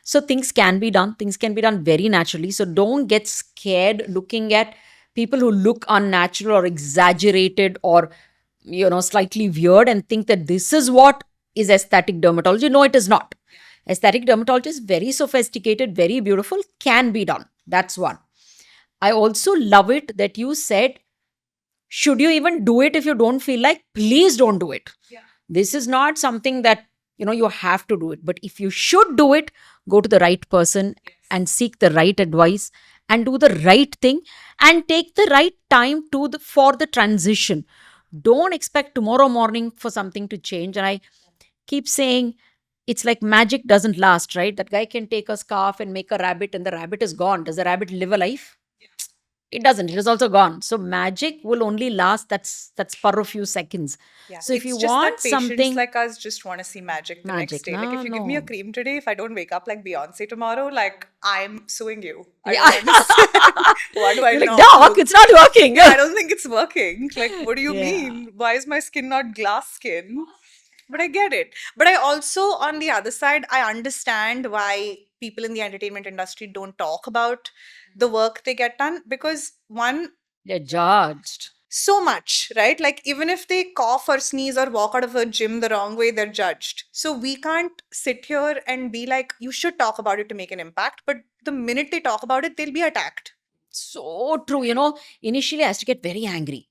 So things can be done. Things can be done very naturally. So don't get scared looking at people who look unnatural or exaggerated or slightly weird and think that this is what is aesthetic dermatology. No, it is not. Aesthetic dermatology is very sophisticated, very beautiful, can be done. That's one. I also love it that you said, should you even do it if you don't feel like? Please don't do it. This is not something that you have to do it. But if you should do it, go to the right person and seek the right advice and do the right thing and take the right time for the transition. Don't expect tomorrow morning for something to change. And I keep saying, it's like magic doesn't last, right? That guy can take a scarf and make a rabbit and the rabbit is gone. Does the rabbit live a life? It doesn't. It is also gone. So magic will only last, that's for a few seconds. Yeah, So if it's you just want that patients something like us just want to see magic the next magic, day. Like if no, you give me a no. cream today, if I don't wake up like Beyonce tomorrow, like I'm suing you. I Yeah. don't understand. What do I You're like, not doc, look? it's not working. Yeah, I don't think it's working. Like, what do you Yeah. mean? Why is my skin not glass skin? But I get it. But I also, on the other side, I understand why people in the entertainment industry don't talk about the work they get done because one, They're judged. so much, right? Like, even if they cough or sneeze or walk out of a gym the wrong way, they're judged. So, we can't sit here and be like, you should talk about it to make an impact. But the minute they talk about it, they'll be attacked. So true. Initially I used to get very angry.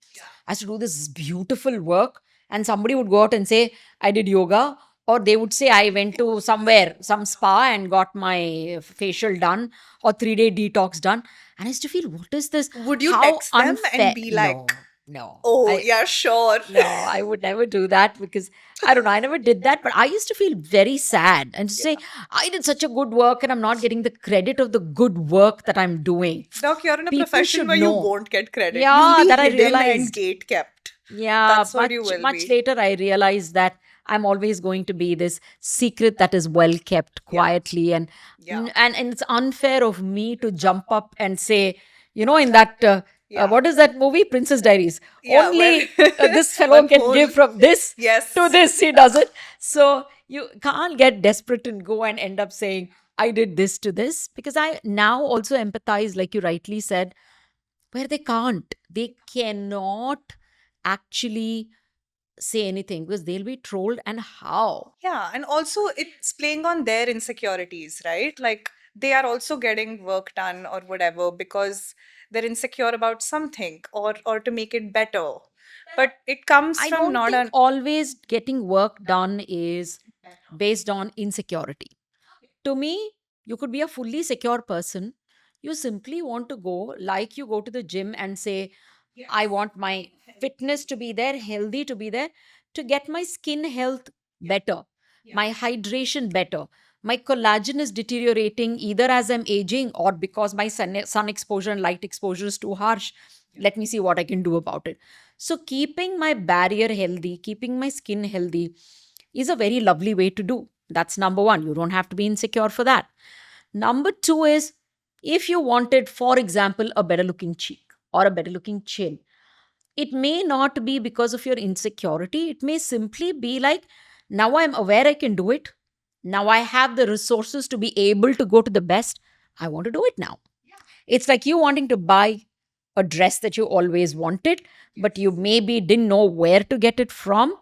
I used to do this beautiful work, and somebody would go out and say, I did yoga, or they would say, I went to somewhere, some spa, and got my facial done, or 3-day detox done. And I used to feel, what is this? Would you How text them and unfair. be like, No, no. oh, yeah, sure? No, I would never do that because I don't know. I never did that, but I used to feel very sad and to say, I did such a good work and I'm not getting the credit of the good work that I'm doing. Doc, you're in a People profession should where you know. won't get credit. You'll Yeah, be that I hidden and realized. gate kept. Yeah, That's what you much, will much be. later, I realized that I'm always going to be this secret that is well kept Yeah. quietly. And, Yeah. and it's unfair of me to jump up and say, in that, Yeah. what is that movie? Princess Diaries. Yeah, Only this fellow one can give whole. from this Yes. to this, he doesn't. So you can't get desperate and go and end up saying, I did this to this, because I now also empathize, like you rightly said, where they cannot actually say anything because they'll be trolled. And how? Yeah, and also it's playing on their insecurities, right? Like they are also getting work done or whatever because they're insecure about something or to make it better. But it comes I from don't not think an always getting work done is based on insecurity. To me, you could be a fully secure person. You simply want to go, like you go to the gym and say, I want my fitness to be there, healthy to be there, to get my skin health better, my hydration better. My collagen is deteriorating either as I'm aging or because my sun exposure and light exposure is too harsh. Let me see what I can do about it. So, keeping my barrier healthy, keeping my skin healthy is a very lovely way to do. That's number one. You don't have to be insecure for that. Number two is, if you wanted, for example, a better looking cheek or a better looking chin, it may not be because of your insecurity. It may simply be like, now I'm aware I can do it. Now I have the resources to be able to go to the best. I want to do it now. It's like you wanting to buy a dress that you always wanted, but you maybe didn't know where to get it from,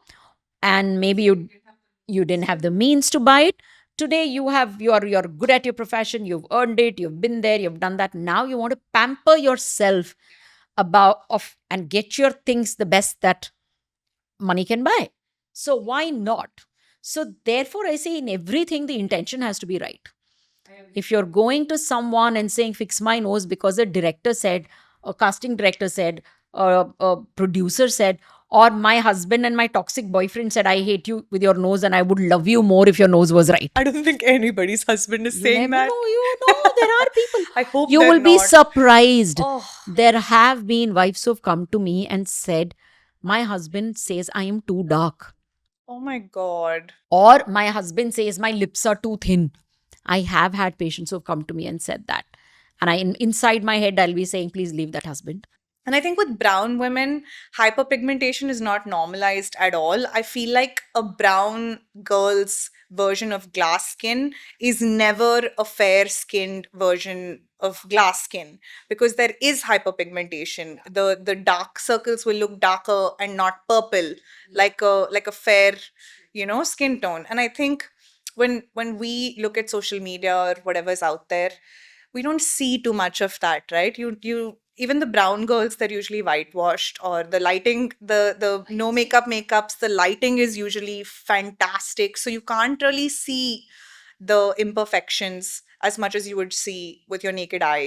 and maybe you didn't have the means to buy it. Today you're good at your profession, you've earned it, you've been there, you've done that. Now you want to pamper yourself about of and get your things the best that money can buy. So why not? So therefore I say, in everything the intention has to be right. If you're going to someone and saying, fix my nose because a director said, a casting director said, or a producer said, or my husband and my toxic boyfriend said, I hate you with your nose and I would love you more if your nose was right. I don't think anybody's husband is You saying never that. know. There are people. I hope You they're will be not. surprised. Oh, There have been wives who've come to me and said, my husband says I am too dark. oh my God. Or my husband says my lips are too thin. I have had patients who've come to me and said that. And inside my head, I'll be saying, please leave that husband. And I think with brown women, hyperpigmentation is not normalized at all. I feel like a brown girl's version of glass skin is never a fair skinned version of glass skin because there is hyperpigmentation. The dark circles will look darker and not purple like a fair, skin tone. And I think when we look at social media or whatever's out there, we don't see too much of that, right? You even the brown girls, they're usually whitewashed, or the lighting, the no makeups, the lighting is usually fantastic, so you can't really see the imperfections as much as you would see with your naked eye